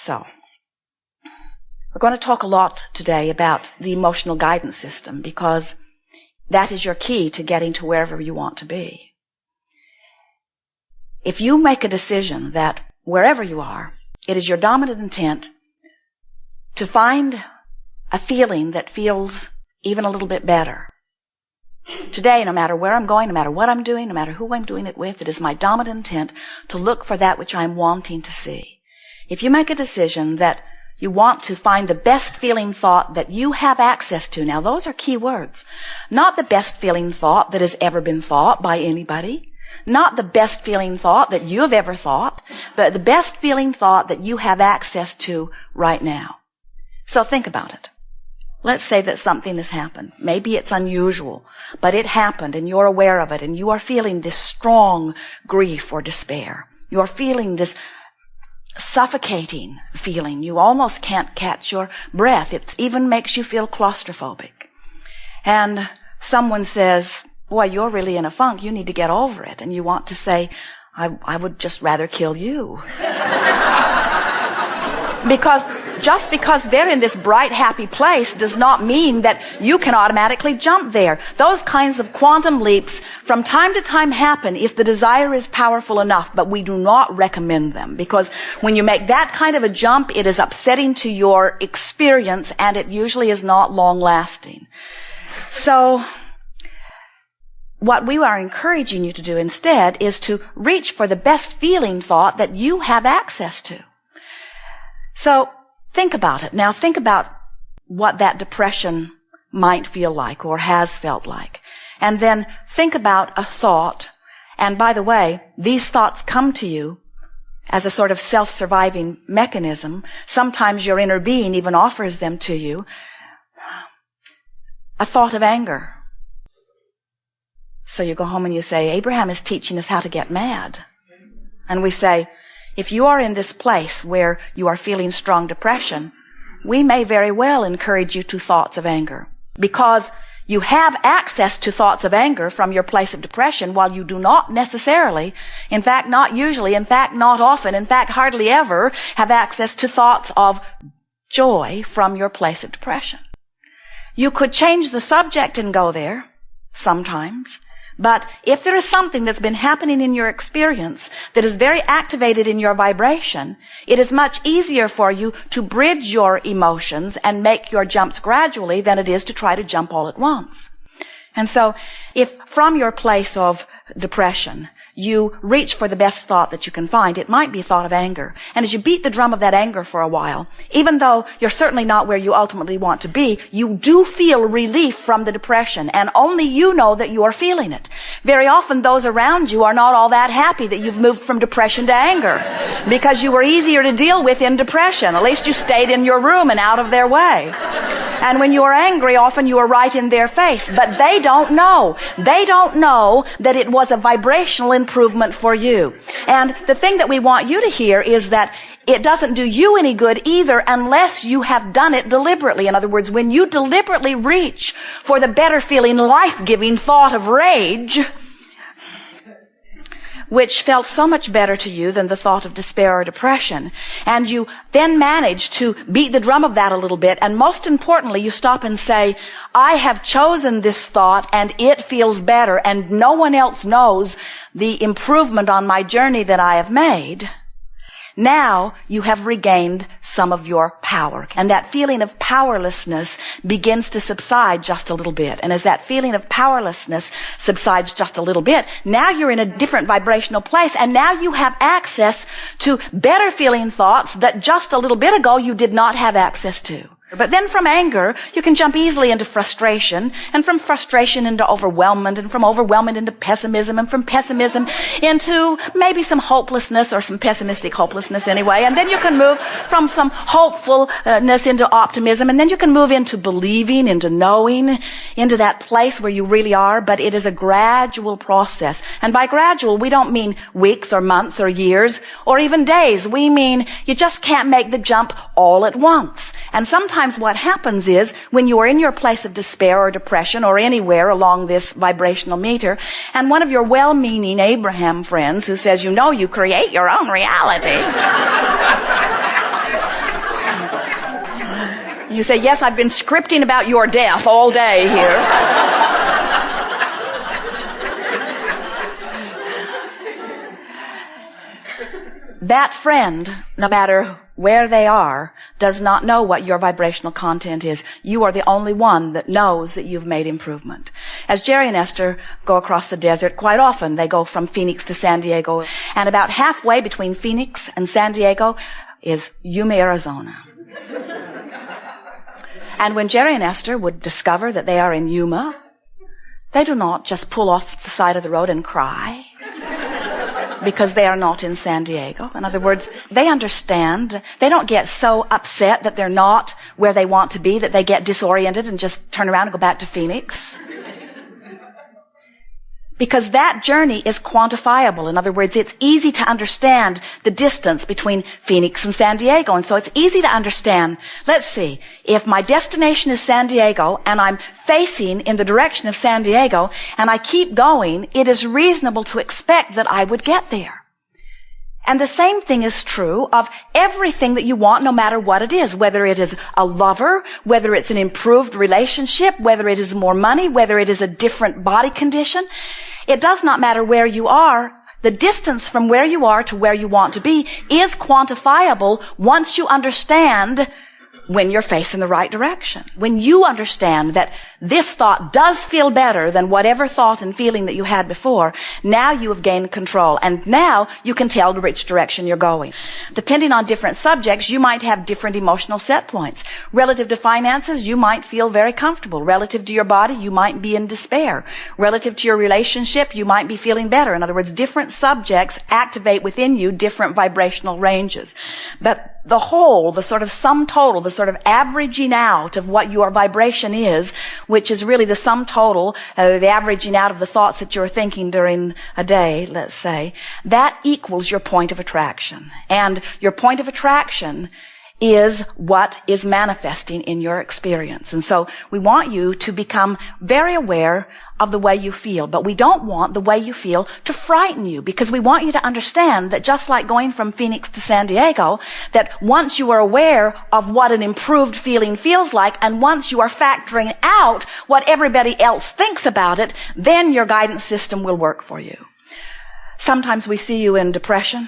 So, we're going to talk a lot today about the emotional guidance system because that is your key to getting to wherever you want to be. If you make a decision that wherever you are, it is your dominant intent to find a feeling that feels even a little bit better. Today, no matter where I'm going, no matter what I'm doing, no matter who I'm doing it with, it is my dominant intent to look for that which I'm wanting to see. If you make a decision that you want to find the best feeling thought that you have access to, now those are key words, not the best feeling thought that has ever been thought by anybody, not the best feeling thought that you have ever thought, but the best feeling thought that you have access to right now. So think about it. Let's say that something has happened. Maybe it's unusual, but it happened and you're aware of it and you are feeling this strong grief or despair. You are feeling this suffocating feeling. You almost can't catch your breath. It even makes you feel claustrophobic. And someone says, boy, you're really in a funk. You need to get over it. And you want to say, I would just rather kill you. Because just because they're in this bright, happy place does not mean that you can automatically jump there. Those kinds of quantum leaps from time to time happen if the desire is powerful enough, but we do not recommend them because when you make that kind of a jump, it is upsetting to your experience and it usually is not long lasting. So what we are encouraging you to do instead is to reach for the best feeling thought that you have access to. So think about it. Now think about what that depression might feel like or has felt like. And then think about a thought. And by the way, these thoughts come to you as a sort of self-surviving mechanism. Sometimes your inner being even offers them to you. A thought of anger. So you go home and you say, Abraham is teaching us how to get mad. And we say, if you are in this place where you are feeling strong depression, we may very well encourage you to thoughts of anger because you have access to thoughts of anger from your place of depression while you do not necessarily, in fact, not usually, in fact, not often, in fact, hardly ever have access to thoughts of joy from your place of depression. You could change the subject and go there sometimes. But if there is something that's been happening in your experience that is very activated in your vibration, it is much easier for you to bridge your emotions and make your jumps gradually than it is to try to jump all at once. And so if from your place of depression you reach for the best thought that you can find, it might be a thought of anger. And as you beat the drum of that anger for a while, even though you're certainly not where you ultimately want to be, you do feel relief from the depression, and only you know that you are feeling it. Very often those around you are not all that happy that you've moved from depression to anger, because you were easier to deal with in depression. At least you stayed in your room and out of their way. And when you are angry, often you are right in their face. But they don't know. They don't know that it was a vibrational improvement for you. And the thing that we want you to hear is that it doesn't do you any good either unless you have done it deliberately. In other words, when you deliberately reach for the better feeling, life-giving thought of rage, which felt so much better to you than the thought of despair or depression. And you then manage to beat the drum of that a little bit. And most importantly, you stop and say, I have chosen this thought and it feels better. And no one else knows the improvement on my journey that I have made. Now you have regained some of your power. And that feeling of powerlessness begins to subside just a little bit. And as that feeling of powerlessness subsides just a little bit, now you're in a different vibrational place. And now you have access to better feeling thoughts that just a little bit ago you did not have access to. But then from anger, you can jump easily into frustration, and from frustration into overwhelmment, and from overwhelmment into pessimism, and from pessimism into maybe some hopelessness, or some pessimistic hopelessness anyway. And then you can move from some hopefulness into optimism, and then you can move into believing, into knowing, into that place where you really are. But it is a gradual process. And by gradual, we don't mean weeks or months or years or even days. We mean you just can't make the jump all at once. And sometimes what happens is when you are in your place of despair or depression or anywhere along this vibrational meter, and one of your well-meaning Abraham friends who says, you know, you create your own reality. You say, yes, I've been scripting about your death all day here. That friend, no matter where they are, does not know what your vibrational content is. You are the only one that knows that you've made improvement. As Jerry and Esther go across the desert, quite often they go from Phoenix to San Diego, and about halfway between Phoenix and San Diego is Yuma, Arizona. And when Jerry and Esther would discover that they are in Yuma, they do not just pull off the side of the road and cry because they are not in San Diego. In other words, they understand. They don't get so upset that they're not where they want to be that they get disoriented and just turn around and go back to Phoenix. Because that journey is quantifiable. In other words, it's easy to understand the distance between Phoenix and San Diego. And so it's easy to understand, let's see, if my destination is San Diego and I'm facing in the direction of San Diego and I keep going, it is reasonable to expect that I would get there. And the same thing is true of everything that you want, no matter what it is, whether it is a lover, whether it's an improved relationship, whether it is more money, whether it is a different body condition. It does not matter where you are. The distance from where you are to where you want to be is quantifiable once you understand when you're facing the right direction. When you understand that this thought does feel better than whatever thought and feeling that you had before, now you have gained control, and now you can tell which direction you're going. Depending on different subjects, you might have different emotional set points. Relative to finances, you might feel very comfortable. Relative to your body, you might be in despair. Relative to your relationship, you might be feeling better. In other words, different subjects activate within you different vibrational ranges. But the whole, the sort of sum total, the sort of averaging out of what your vibration is, which is really the sum total, the averaging out of the thoughts that you're thinking during a day, let's say, that equals your point of attraction. And your point of attraction is what is manifesting in your experience. And so we want you to become very aware of the way you feel, but we don't want the way you feel to frighten you, because we want you to understand that just like going from Phoenix to San Diego, that once you are aware of what an improved feeling feels like, and once you are factoring out what everybody else thinks about it, then your guidance system will work for you. Sometimes we see you in depression,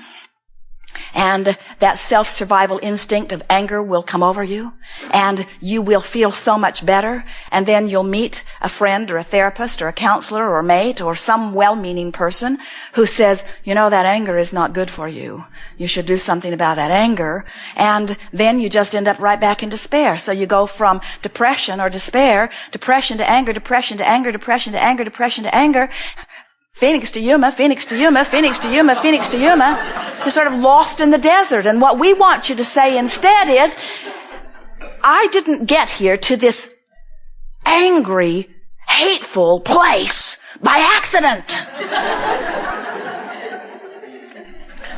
and that self-survival instinct of anger will come over you, and you will feel so much better, and then you'll meet a friend or a therapist or a counselor or a mate or some well-meaning person who says, you know, that anger is not good for you. You should do something about that anger. And then you just end up right back in despair. So you go from depression or despair, depression to anger, depression to anger, depression to anger, depression to anger, Phoenix to Yuma, Phoenix to Yuma, Phoenix to Yuma, Phoenix to Yuma. You're sort of lost in the desert. And what we want you to say instead is, I didn't get here to this angry, hateful place by accident.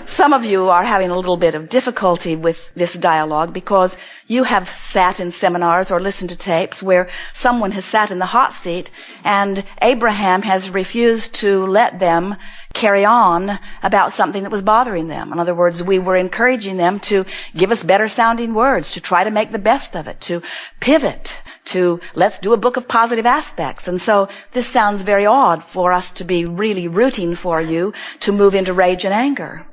Some of you are having a little bit of difficulty with this dialogue because you have sat in seminars or listened to tapes where someone has sat in the hot seat and Abraham has refused to let them carry on about something that was bothering them. In other words, we were encouraging them to give us better sounding words, to try to make the best of it, to pivot, to let's do a book of positive aspects. And so this sounds very odd for us to be really rooting for you to move into rage and anger.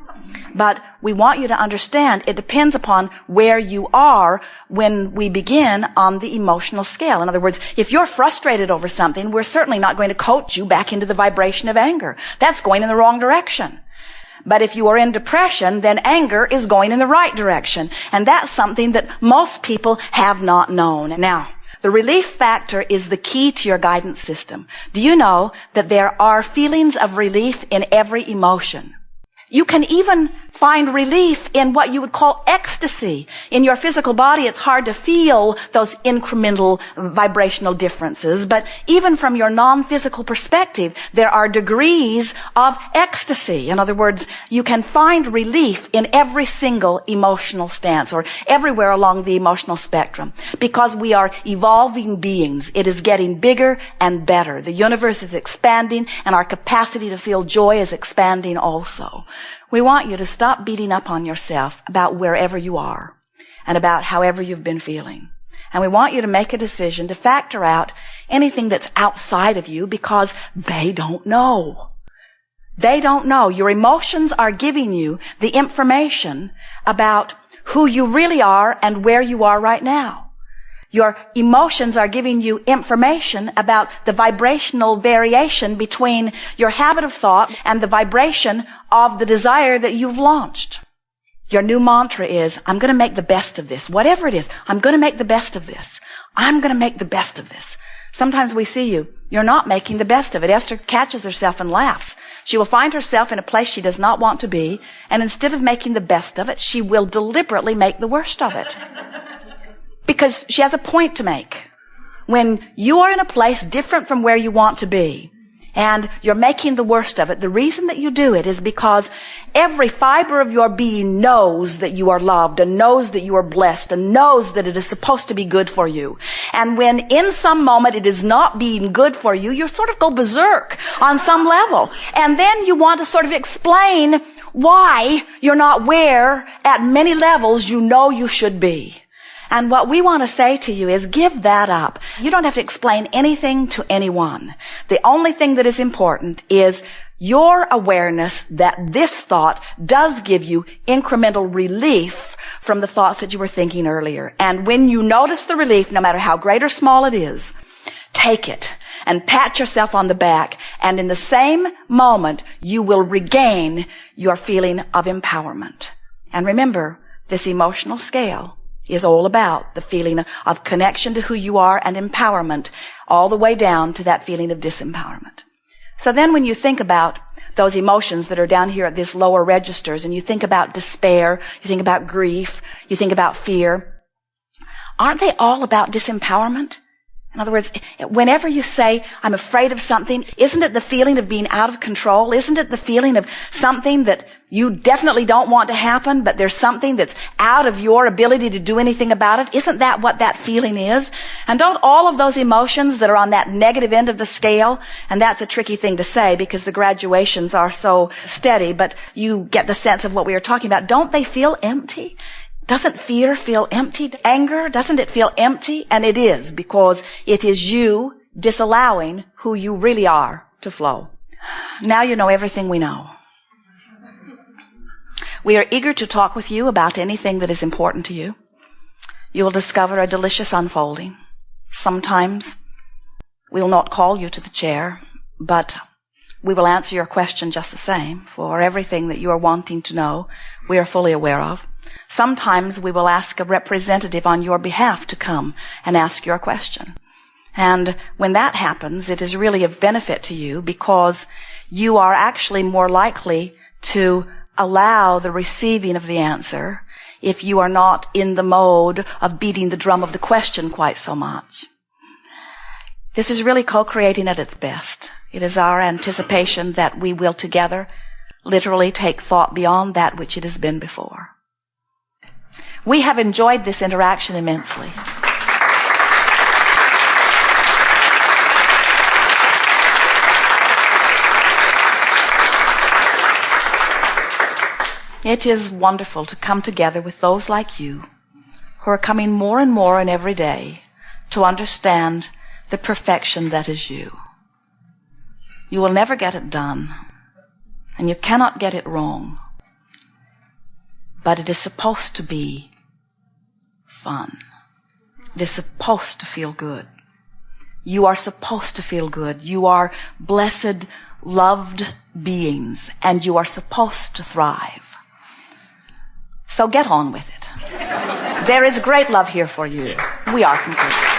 But we want you to understand it depends upon where you are when we begin on the emotional scale. In other words, if you're frustrated over something, we're certainly not going to coach you back into the vibration of anger. That's going in the wrong direction. But if you are in depression, then anger is going in the right direction. And that's something that most people have not known. Now, the relief factor is the key to your guidance system. Do you know that there are feelings of relief in every emotion? You can even find relief in what you would call ecstasy. In your physical body, it's hard to feel those incremental vibrational differences, but even from your non-physical perspective, there are degrees of ecstasy. In other words, you can find relief in every single emotional stance or everywhere along the emotional spectrum because we are evolving beings. It is getting bigger and better. The universe is expanding and our capacity to feel joy is expanding also. We want you to stop beating up on yourself about wherever you are and about however you've been feeling. And we want you to make a decision to factor out anything that's outside of you because they don't know. They don't know. Your emotions are giving you the information about who you really are and where you are right now. Your emotions are giving you information about the vibrational variation between your habit of thought and the vibration of the desire that you've launched. Your new mantra is, I'm going to make the best of this. Whatever it is, I'm going to make the best of this. I'm going to make the best of this. Sometimes we see you. You're not making the best of it. Esther catches herself and laughs. She will find herself in a place she does not want to be, and instead of making the best of it, she will deliberately make the worst of it. Because she has a point to make. When you are in a place different from where you want to be, and you're making the worst of it, the reason that you do it is because every fiber of your being knows that you are loved and knows that you are blessed and knows that it is supposed to be good for you. And when in some moment it is not being good for you, you sort of go berserk on some level. And then you want to sort of explain why you're not where at many levels you know you should be. And what we want to say to you is give that up. You don't have to explain anything to anyone. The only thing that is important is your awareness that this thought does give you incremental relief from the thoughts that you were thinking earlier. And when you notice the relief, no matter how great or small it is, take it and pat yourself on the back. And in the same moment, you will regain your feeling of empowerment. And remember, this emotional scale is all about the feeling of connection to who you are and empowerment, all the way down to that feeling of disempowerment. So then when you think about those emotions that are down here at these lower registers, and you think about despair, you think about grief, you think about fear, aren't they all about disempowerment? In other words, whenever you say, I'm afraid of something, isn't it the feeling of being out of control? Isn't it the feeling of something that you definitely don't want to happen, but there's something that's out of your ability to do anything about it? Isn't that what that feeling is? And don't all of those emotions that are on that negative end of the scale, and that's a tricky thing to say because the graduations are so steady, but you get the sense of what we are talking about. Don't they feel empty? Doesn't fear feel empty? Anger, doesn't it feel empty? And it is, because it is you disallowing who you really are to flow. Now you know everything we know. We are eager to talk with you about anything that is important to you. You will discover a delicious unfolding. Sometimes we will not call you to the chair, but we will answer your question just the same. For everything that you are wanting to know, we are fully aware of. Sometimes we will ask a representative on your behalf to come and ask your question. And when that happens, it is really of benefit to you because you are actually more likely to allow the receiving of the answer if you are not in the mode of beating the drum of the question quite so much. This is really co-creating at its best. It is our anticipation that we will together literally take thought beyond that which it has been before. We have enjoyed this interaction immensely. It is wonderful to come together with those like you who are coming more and more in every day to understand the perfection that is you. You will never get it done, and you cannot get it wrong, but it is supposed to be fun. It is supposed to feel good. You are supposed to feel good. You are blessed, loved beings, and you are supposed to thrive. So get on with it. There is great love here for you. We are complete.